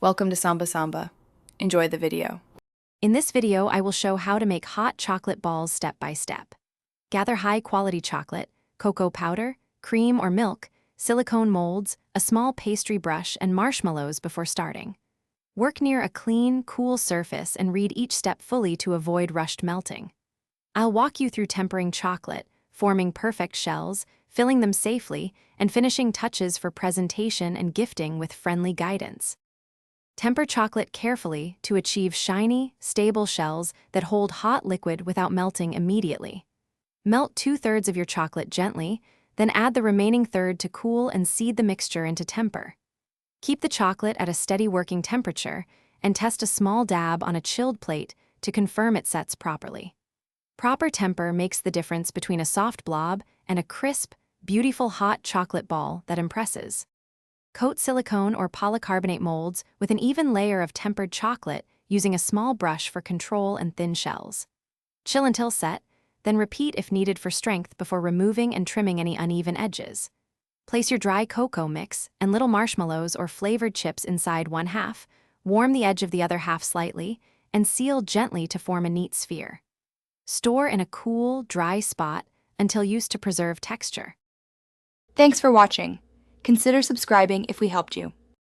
Welcome to Samba Samba. Enjoy the video. In this video, I will show how to make hot chocolate balls step by step. Gather high-quality chocolate, cocoa powder, cream or milk, silicone molds, a small pastry brush, and marshmallows before starting. Work near a clean, cool surface and read each step fully to avoid rushed melting. I'll walk you through tempering chocolate, forming perfect shells, filling them safely, and finishing touches for presentation and gifting with friendly guidance. Temper chocolate carefully to achieve shiny, stable shells that hold hot liquid without melting immediately. Melt 2/3 of your chocolate gently, then add the remaining third to cool and seed the mixture into temper. Keep the chocolate at a steady working temperature and test a small dab on a chilled plate to confirm it sets properly. Proper temper makes the difference between a soft blob and a crisp, beautiful hot chocolate ball that impresses. Coat silicone or polycarbonate molds with an even layer of tempered chocolate using a small brush for control and thin shells. Chill until set, then repeat if needed for strength before removing and trimming any uneven edges. Place your dry cocoa mix and little marshmallows or flavored chips inside one half, warm the edge of the other half slightly, and seal gently to form a neat sphere. Store in a cool, dry spot until used to preserve texture. Thanks for watching. Consider subscribing if we helped you.